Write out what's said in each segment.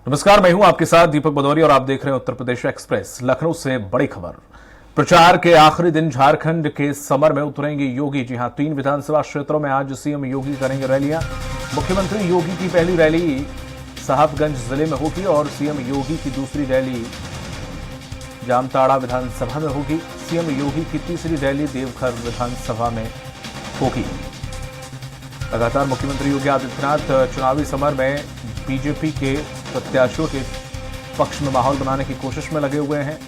नमस्कार, मैं हूं आपके साथ दीपक भदौरिया और आप देख रहे हैं उत्तर प्रदेश एक्सप्रेस। लखनऊ से बड़ी खबर। प्रचार के आखिरी दिन झारखंड के समर में उतरेंगे योगी। जी हां, 3 विधानसभा क्षेत्रों में आज सीएम योगी करेंगे रैलियां। मुख्यमंत्री योगी की पहली रैली साहबगंज जिले में होगी और सीएम योगी की दूसरी रैली जामताड़ा विधानसभा में होगी। सीएम योगी की तीसरी रैली देवघर विधानसभा में होगी। लगातार मुख्यमंत्री योगी आदित्यनाथ चुनावी समर में बीजेपी के प्रत्याशियों के पक्ष में माहौल बनाने की कोशिश में लगे हुए हैं।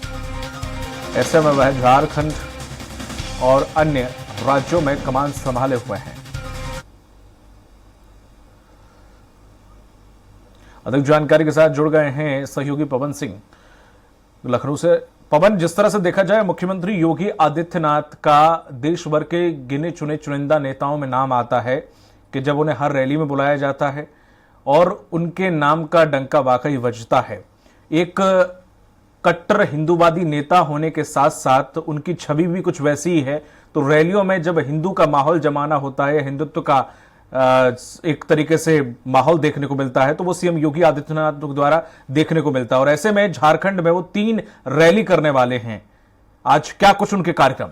ऐसे में वह झारखंड और अन्य राज्यों में कमान संभाले हुए हैं। अधिक जानकारी के साथ जुड़ गए हैं सहयोगी पवन सिंह लखनऊ से। पवन, जिस तरह से देखा जाए मुख्यमंत्री योगी आदित्यनाथ का देश भर के गिने चुने चुनिंदा नेताओं में नाम आता है कि जब उन्हें हर रैली में बुलाया जाता है और उनके नाम का डंका वाकई बजता है। एक कट्टर हिंदूवादी नेता होने के साथ साथ उनकी छवि भी कुछ वैसी ही है। तो रैलियों में जब हिंदू का माहौल जमाना होता है, हिंदुत्व का एक तरीके से माहौल देखने को मिलता है, तो वो सीएम योगी आदित्यनाथ द्वारा देखने को मिलता है। और ऐसे में झारखंड में वो 3 रैली करने वाले हैं। आज क्या कुछ उनके कार्यक्रम?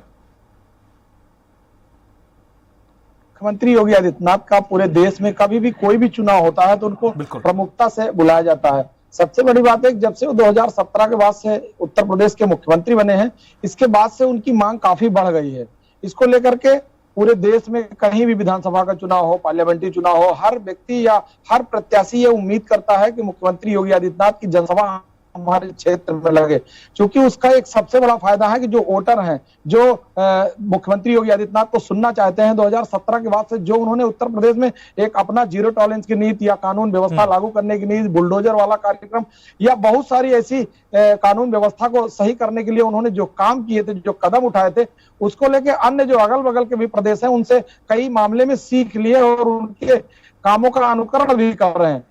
मुख्यमंत्री योगी आदित्यनाथ का पूरे देश में कभी भी कोई भी चुनाव होता है तो उनको प्रमुखता से बुलाया जाता है। सबसे बड़ी बात है कि जब से वो 2017 के बाद से उत्तर प्रदेश के मुख्यमंत्री बने हैं, इसके बाद से उनकी मांग काफी बढ़ गई है। इसको लेकर के पूरे देश में कहीं भी विधानसभा का चुनाव हो, पार्लियामेंट्री चुनाव हो, हर व्यक्ति या हर प्रत्याशी ये उम्मीद करता है कि मुख्यमंत्री योगी आदित्यनाथ की जनसभा हमारे क्षेत्र में लगे, क्योंकि उसका एक सबसे बड़ा फायदा है कि जो वोटर हैं, जो मुख्यमंत्री योगी आदित्यनाथ को सुनना चाहते हैं, 2017 के बाद से जो उन्होंने उत्तर प्रदेश में एक अपना जीरो टॉलरेंस की नीति या कानून व्यवस्था लागू करने की नीति, बुलडोजर वाला कार्यक्रम या बहुत सारी ऐसी कानून व्यवस्था को सही करने के लिए उन्होंने जो काम किए थे, जो कदम उठाए थे, उसको लेके अन्य जो अगल बगल के भी प्रदेश हैं उनसे कई मामले में सीख लिए और उनके कामों का अनुकरण भी कर रहे हैं।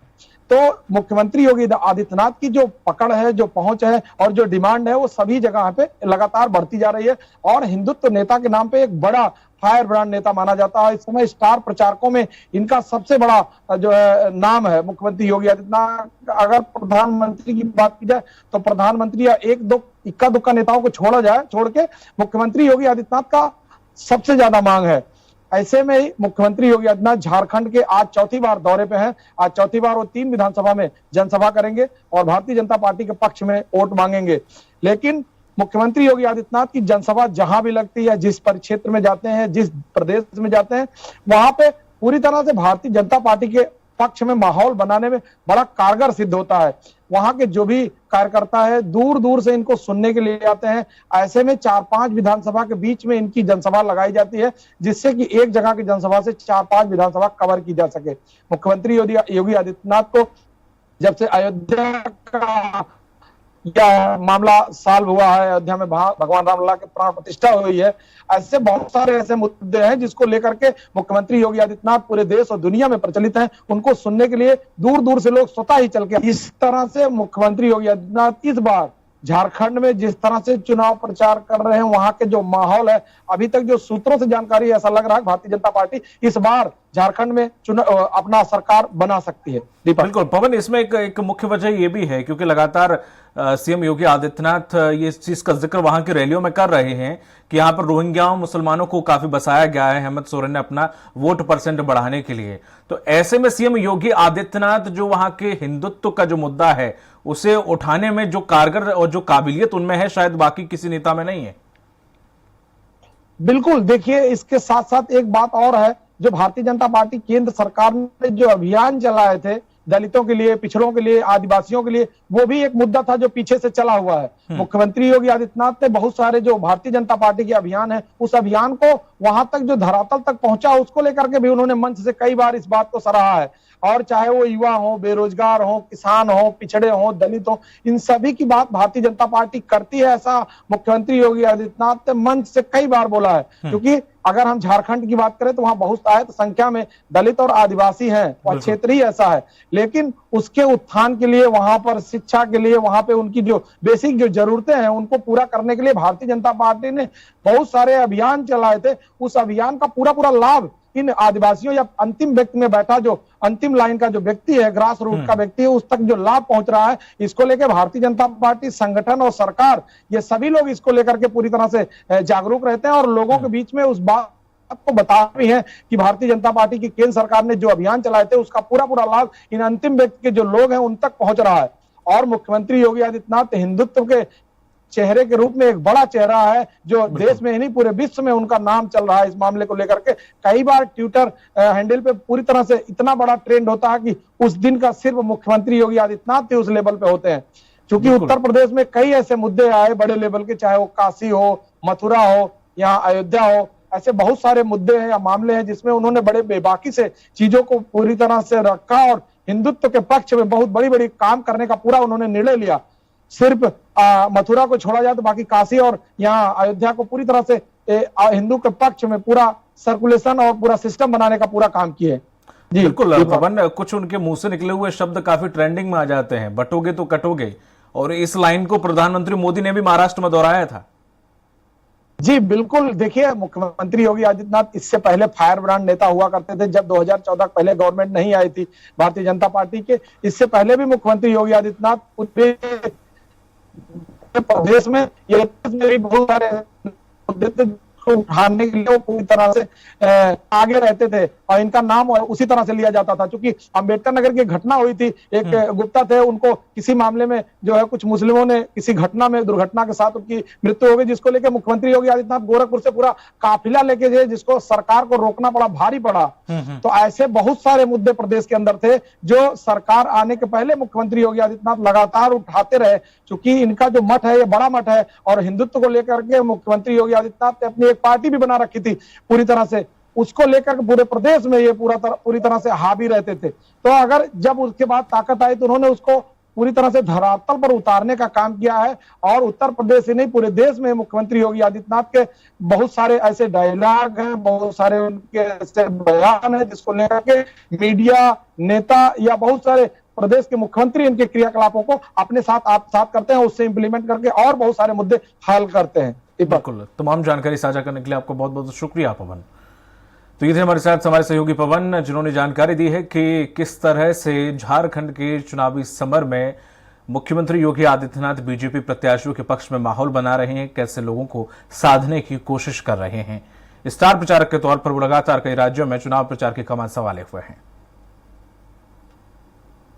तो मुख्यमंत्री योगी आदित्यनाथ की जो पकड़ है, जो पहुंच है और जो डिमांड है, वो सभी जगह पे लगातार बढ़ती जा रही है और हिंदुत्व नेता के नाम पे एक बड़ा फायर ब्रांड नेता माना जाता है। इस समय स्टार प्रचारकों में इनका सबसे बड़ा जो है नाम है मुख्यमंत्री योगी आदित्यनाथ। अगर प्रधानमंत्री की बात की जाए तो प्रधानमंत्री या एक दो इक्का दुक्का नेताओं को छोड़ के मुख्यमंत्री योगी आदित्यनाथ का सबसे ज्यादा मांग है। ऐसे में ही मुख्यमंत्री योगी आदित्यनाथ झारखंड के आज चौथी बार दौरे पे हैं। आज चौथी बार वो 3 विधानसभा में जनसभा करेंगे और भारतीय जनता पार्टी के पक्ष में वोट मांगेंगे। लेकिन मुख्यमंत्री योगी आदित्यनाथ की जनसभा जहां भी लगती है, जिस परिक्षेत्र में जाते हैं, जिस प्रदेश में जाते हैं, वहां पे पूरी तरह से भारतीय जनता पार्टी के पक्ष में माहौल बनाने में बड़ा कारगर सिद्ध होता है। वहां के जो भी कार्यकर्ता है दूर दूर से इनको सुनने के लिए आते हैं। ऐसे में 4-5 विधानसभा के बीच में इनकी जनसभा लगाई जाती है, जिससे कि एक जगह की जनसभा से 4-5 विधानसभा कवर की जा सके। मुख्यमंत्री योगी आदित्यनाथ को जब से अयोध्या का यह मामला सॉल्व हुआ है, अयोध्या में भगवान रामलला के प्राण प्रतिष्ठा हुई है, ऐसे बहुत सारे ऐसे मुद्दे हैं जिसको लेकर के मुख्यमंत्री योगी आदित्यनाथ पूरे देश और दुनिया में प्रचलित हैं। उनको सुनने के लिए दूर दूर से लोग स्वतः ही चल के इस तरह से मुख्यमंत्री योगी आदित्यनाथ इस बार झारखंड में जिस तरह से चुनाव प्रचार कर रहे हैं, वहां के जो माहौल है, अभी तक जो सूत्रों से जानकारी है, ऐसा लग रहा है भारतीय जनता पार्टी इस बार झारखंड में अपना सरकार बना सकती है। बिल्कुल पवन, इसमें एक मुख्य वजह ये भी है क्योंकि लगातार सीएम योगी आदित्यनाथ ये चीज का जिक्र वहां की रैलियों में कर रहे हैं कि यहाँ पर रोहिंग्या मुसलमानों को काफी बसाया गया है हेमंत सोरेन ने अपना वोट परसेंट बढ़ाने के लिए। तो ऐसे में सीएम योगी आदित्यनाथ जो वहां के हिंदुत्व का जो मुद्दा है उसे उठाने में जो कारगर और जो काबिलियत उनमें है, शायद बाकी किसी नेता में नहीं है। बिल्कुल, देखिए इसके साथ साथ एक बात और है, जो भारतीय जनता पार्टी केंद्र सरकार ने जो अभियान चलाए थे दलितों के लिए, पिछड़ों के लिए, आदिवासियों के लिए, वो भी एक मुद्दा था जो पीछे से चला हुआ है। मुख्यमंत्री योगी आदित्यनाथ ने बहुत सारे जो भारतीय जनता पार्टी के अभियान है, उस अभियान को वहां तक जो धरातल तक पहुंचा, उसको लेकर के भी उन्होंने मंच से कई बार इस बात को सराहा है। और चाहे वो युवा हो, बेरोजगार हो, किसान हो, पिछड़े हो, दलित हो, इन सभी की बात भारतीय जनता पार्टी करती है, ऐसा मुख्यमंत्री योगी आदित्यनाथ ने मंच से कई बार बोला है। क्योंकि अगर हम झारखंड की बात करें तो वहां बहुत आयत संख्या में दलित और आदिवासी हैं, वह क्षेत्र ही ऐसा है। लेकिन उसके उत्थान के लिए, वहां पर शिक्षा के लिए, वहां पे उनकी जो बेसिक जो जरूरतें हैं उनको पूरा करने के लिए भारतीय जनता पार्टी ने बहुत सारे अभियान चलाए थे। उस अभियान का पूरा लाभ इन आदिवासियों या अंतिम व्यक्ति में बैठा जो अंतिम लाइन का जो व्यक्ति है, ग्रास रूट का व्यक्ति है, उस तक जो लाभ पहुंच रहा है, इसको लेकर भारतीय जनता पार्टी, संगठन और सरकार, ये सभी लोग इसको लेकर के पूरी तरह से जागरूक रहते हैं और लोगों के बीच में उस बात आपको बता रही है कि भारतीय जनता पार्टी की केंद्र सरकार ने जो अभियान चलाए थे उसका पूरा लाभ इन अंतिम व्यक्ति के जो लोग हैं उन तक पहुंच रहा है। और मुख्यमंत्री योगी आदित्यनाथ हिंदुत्व के चेहरे के रूप में एक बड़ा चेहरा है, जो देश में ही नहीं पूरे विश्व में उनका नाम चल रहा है। इस मामले को लेकर के कई बार ट्विटर हैंडल पे पूरी तरह से इतना बड़ा ट्रेंड होता है कि उस दिन का सिर्फ मुख्यमंत्री योगी आदित्यनाथ उस लेवल पे होते हैं। क्योंकि उत्तर प्रदेश में कई ऐसे मुद्दे आए बड़े लेवल के, चाहे वो काशी हो, मथुरा हो, यहाँ अयोध्या हो, ऐसे बहुत सारे मुद्दे हैं या मामले हैं जिसमें उन्होंने बड़े बेबाकी से चीजों को पूरी तरह से रखा और हिंदुत्व के पक्ष में बहुत बड़ी काम करने का पूरा उन्होंने निर्णय लिया। सिर्फ मथुरा को छोड़ा जाए तो बाकी काशी और यहाँ अयोध्या को पूरी तरह से हिंदू के पक्ष में पूरा सर्कुलेशन और पूरा सिस्टम बनाने का पूरा काम किए। जी बिल्कुल पवन, कुछ उनके मुंह से निकले हुए शब्द काफी ट्रेंडिंग में आ जाते हैं, बटोगे तो कटोगे, और इस लाइन को प्रधानमंत्री मोदी ने भी महाराष्ट्र में दोहराया था। जी बिल्कुल, देखिए मुख्यमंत्री योगी आदित्यनाथ इससे पहले फायर ब्रांड नेता हुआ करते थे। जब 2014 पहले गवर्नमेंट नहीं आई थी भारतीय जनता पार्टी के, इससे पहले भी मुख्यमंत्री योगी आदित्यनाथ पूरे प्रदेश में ये भी बहुत सारे मुद्दे उठाने के लिए वो पूरी तरह से आगे रहते थे और इनका नाम उसी तरह से लिया जाता था। क्योंकि अंबेडकर नगर की घटना हुई थी, एक गुप्ता थे, उनको किसी मामले में जो है कुछ मुस्लिमों ने किसी घटना में दुर्घटना के साथ उनकी मृत्यु हो गई, जिसको लेकर मुख्यमंत्री योगी आदित्यनाथ गोरखपुर से पूरा काफिला लेके गए, जिसको सरकार को रोकना पड़ा, भारी पड़ा। तो ऐसे बहुत सारे मुद्दे प्रदेश के अंदर थे जो सरकार आने के पहले मुख्यमंत्री योगी आदित्यनाथ लगातार उठाते रहे। चूंकि इनका जो मठ है ये बड़ा मठ है और हिंदुत्व को लेकर के मुख्यमंत्री योगी आदित्यनाथ ने अपनी पार्टी भी बना रखी थी पूरी तरह से, उसको लेकर पूरे प्रदेश में ये पूरी तरह से हावी रहते थे। तो अगर जब उसके बाद ताकत आई तो उन्होंने उसको पूरी तरह से धरातल पर उतारने का काम किया है। और उत्तर प्रदेश ही नहीं पूरे देश में मुख्यमंत्री योगी आदित्यनाथ के बहुत सारे ऐसे डायलॉग हैं, बहुत सारे उनके ऐसे बयान है जिसको लेकर के मीडिया, नेता या बहुत सारे प्रदेश के मुख्यमंत्री इनके क्रियाकलापों को अपने साथ करते हैं, उससे इंप्लीमेंट करके और बहुत सारे मुद्दे हल करते हैं। बिल्कुल, तमाम जानकारी साझा करने के लिए आपको बहुत बहुत शुक्रिया पवन। तो ये थे हमारे साथ हमारे सहयोगी पवन, जिन्होंने जानकारी दी है कि किस तरह से झारखंड के चुनावी समर में मुख्यमंत्री योगी आदित्यनाथ बीजेपी प्रत्याशियों के पक्ष में माहौल बना रहे हैं, कैसे लोगों को साधने की कोशिश कर रहे हैं। स्टार प्रचारक के तौर पर वो लगातार कई राज्यों में चुनाव प्रचार के कमान संभाले हुए हैं।